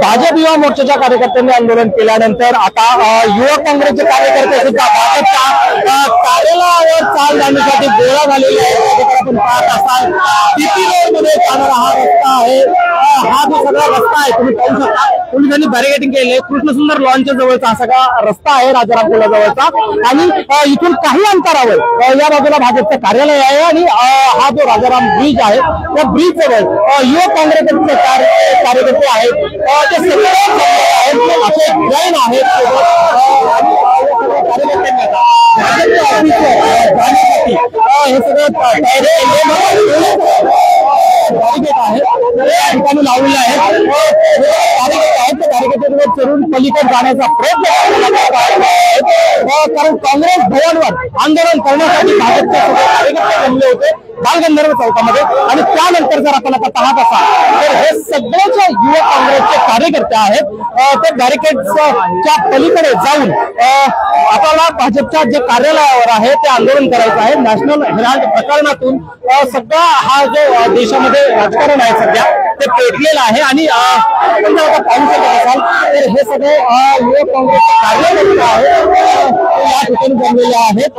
भाजप युवा मोर्चाच्या कार्यकर्त्यांनी आंदोलन केल्यानंतर आता युवक काँग्रेसचे कार्यकर्ते सुद्धा भाजपच्या कार्यालयावर चाल जाण्यासाठी गोळा झालेले आहेत। आपण पाहत असाल टीपी रोड मध्ये जाणारा हा रस्ता आहे, हा जो सगळा रस्ता आहे तुम्ही पाहू शकता पोलिसांनी बॅरिकेडिंग केले। कृष्णसुंदर लॉनच्या जवळचा हा सगळा रस्ता आहे राजाराम पुलाजवळचा, आणि इथून काही अंतरावर या बाजूला भाजपचं कार्यालय आहे आणि हा जो राजाराम ब्रिज आहे त्या ब्रिज जवळ युवक काँग्रेसचे कार्यकर्ते आहेत, ते सगळे असे जैन आहेत हे सगळं ठिकाणी लावलेलं आहे। कार्यकर्ते चढून पलीकडे जाण्याचा प्रयत्न कारण काँग्रेस भवनवर आंदोलन करण्यासाठी भाजपचे कार्यकर्ते जमले होते बालगंधर्व चौकामध्ये, आणि त्यानंतर जर आपण आता पाहत असाल तर हे सगळे जे युवक काँग्रेसचे कार्यकर्ते आहेत ते बॅरिकेडच्या पलीकडे जाऊन आपल्याला भाजपच्या जे कार्यालयावर आहे ते आंदोलन करायचं आहे। नॅशनल हेराल्ड प्रकरणातून सगळा हा जो देशामध्ये राजकारण आहे सध्या ते पेटलेलं आहे, आणि आपण जर आता पाहू शकत असाल तर हे सगळे युवक काँग्रेसचे कार्यकर्ते आहेत या ठिकाणी जमलेले आहेत।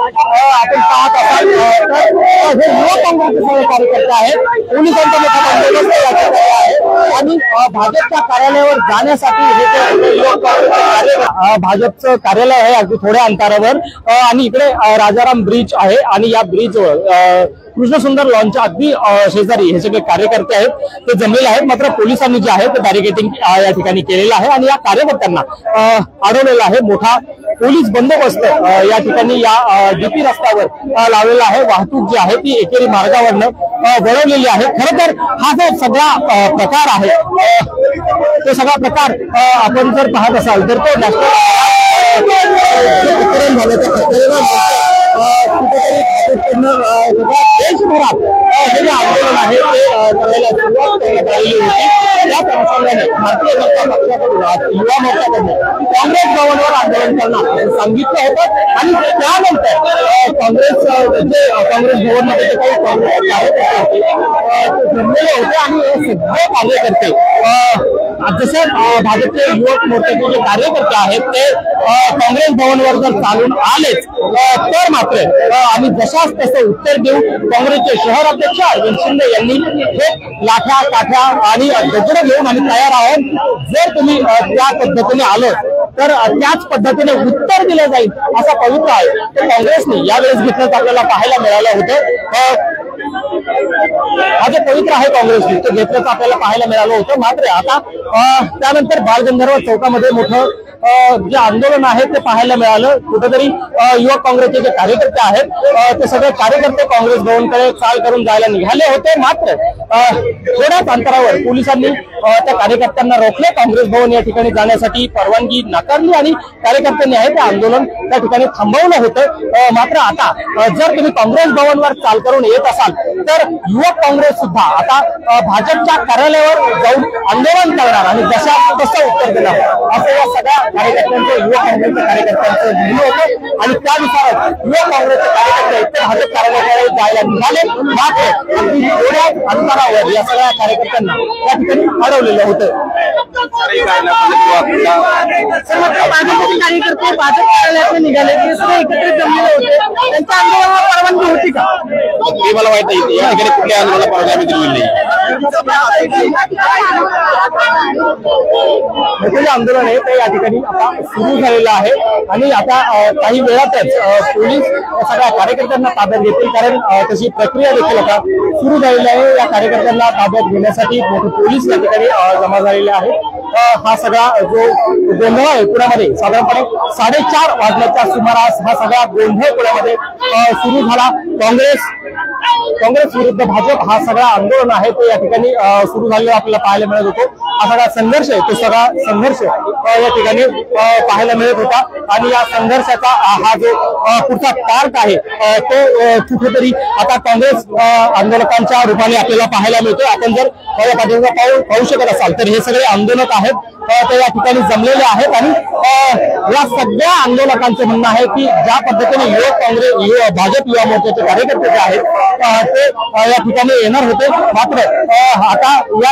आपण पाहत असाल तर हे युवक काँग्रेसचे सगळे कार्यकर्ते आहेत, पोलिसांचा मोठा बंदोबस्त आहे, आणि भाजपच्या कार्यालयावर जाण्यासाठी हे जे युवक काँग्रेसचे भाजपचं कार्यालय आहे अगदी थोड्या अंतरावर, आणि इकडे राजाराम ब्रिज आहे, आणि या ब्रिजवर कृष्णसुंदर लॉनच्या अगदी शेजारी हे सगळे कार्यकर्ते आहेत ते जमलेले आहेत। मात्र पोलिसांनी जे आहे ते बॅरिकेडिंग या ठिकाणी केलेलं आहे, आणि या कार्यकर्त्यांना अडवलेला आहे। मोठा पोलीस बंदोबस्त या ठिकाणी या डीपी रस्त्यावर लावलेला आहे। वाहतूक जी आहे ती एकेरी मार्गावरनं वळवलेली आहे। खरं तर हा जो सगळा प्रकार आहे तो सगळा प्रकार आपण जर पाहत असाल तर तो नॅशनल देशभरात हे जे आंदोलन आहे ते करायला सुरुवात करण्यात आलेली होती। त्याच अनुषंगाने भारतीय जनता पक्षाकडून युवा मोर्चाकडून काँग्रेस भवनवर आंदोलन करणार सांगितलं होतं, आणि त्यानंतर काँग्रेस भवनमध्ये जे काही काँग्रेस कार्यकर्ते जमलेले होते, आणि हे सगळे कार्यकर्ते जसे भाजपचे युवक मोर्चाचे जे कार्यकर्ते आहेत ते काँग्रेस भवनवर जर चालून आलेच तर मात्र आम्ही जशाच तसं उत्तर देऊ। काँग्रेसचे शहर अध्यक्ष अरविंद शिंदे यांनी हे लाठ्या काठ्या आणि दगडं घेऊन आम्ही तयार आहोत, जर तुम्ही त्या पद्धतीने आलो तर त्याच पद्धतीने उत्तर दिलं जाईल असा पवित्र आहे ते काँग्रेसने यावेळेस घेतल्याचं आपल्याला पाहायला मिळालं होतं। हा जो पवित्र आहे काँग्रेसने तो घेतल्याचं आपल्याला पाहायला मिळालं होतं। मात्र आता त्यानंतर बालगंधर्व चौकामध्ये मोठं जे आंदोलन आहे ते पाहायला मिळालं। कुठेतरी युवक काँग्रेसचे जे कार्यकर्ते आहेत ते सगळे कार्यकर्ते काँग्रेस भवनकडे चाल करून जायला निघाले होते, मात्र थोड्याच अंतरावर पोलिसांनी त्या कार्यकर्त्यांना रोखले। काँग्रेस भवन या ठिकाणी जाण्यासाठी परवानगी नाकारली, आणि कार्यकर्त्यांनी आहे ते आंदोलन त्या ठिकाणी थांबवलं होतं। मात्र आता जर तुम्ही काँग्रेस भवनवर चाल करून येत असाल तर युवक काँग्रेस सुद्धा आता भाजपच्या कार्यालयावर जाऊन आंदोलन करणार, आणि जशा तसं उत्तर देणार असं या सगळ्या कार्यकर्त्यांचं युवक काँग्रेसच्या कार्यकर्त्यांचं म्हणणं होतं, आणि त्यानुसारच युवक काँग्रेसचे कार्यकर्ते इथे भाजप कार्यालयाकडे जायला निघाले। मात्र अगदी थोड्या अंतरावर या सगळ्या कार्यकर्त्यांना त्या ठिकाणी अडवलेलं होतं। भाजपचे कार्यकर्ते भाजप कार्यालयाकडे निघाले, ते सगळे एकत्रित जमलेले होते, त्यांच्या आंदोलनाला परवानगी होती का? हे मला माहित नाही, या ठिकाणी कुठल्या आंदोलनाला परवानगी दिलेली नाही। हे आंदोलन आहे ते या ठिकाणी आता सुरू झालेलं आहे, आणि आता काही वेळातच पोलीस सगळ्या कार्यकर्त्यांना ताब्यात घेतील, कारण तशी प्रक्रिया देखील आता सुरू झालेली आहे। या कार्यकर्त्यांना ताब्यात घेण्यासाठी मोठे पोलीस या ठिकाणी जमा झालेले आहेत। हा सगळा जो गोंधळ आहे पुण्यामध्ये साधारणपणे 4:30 वाजण्याच्या सुमारास हा सगळा गोंधळ पुण्यामध्ये सुरू झाला। काँग्रेस विरुद्ध भाजप हा सगळा आंदोलन आहे तो या ठिकाणी सुरू झालेला आपल्याला पाहायला मिळत होतो। हा सगळा संघर्ष आहे तो सगळा संघर्ष या ठिकाणी पाहायला मिळत होता, आणि या संघर्षाचा हा जो पुढचा पार्ट आहे तो कुठेतरी आता काँग्रेस आंदोलकांच्या रूपाने आपल्याला पाहायला मिळतोय। आपण जर पाहू शकत असाल तर हे सगळे आंदोलक आहेत ते या ठिकाणी जमलेले आहेत, आणि या सगळ्या आंदोलकांचं म्हणणं आहे की ज्या पद्धतीने भाजप युवा मोर्चाचे कार्यकर्ते जे आहेत ते या ठिकाणी येणार होते, मात्र आता या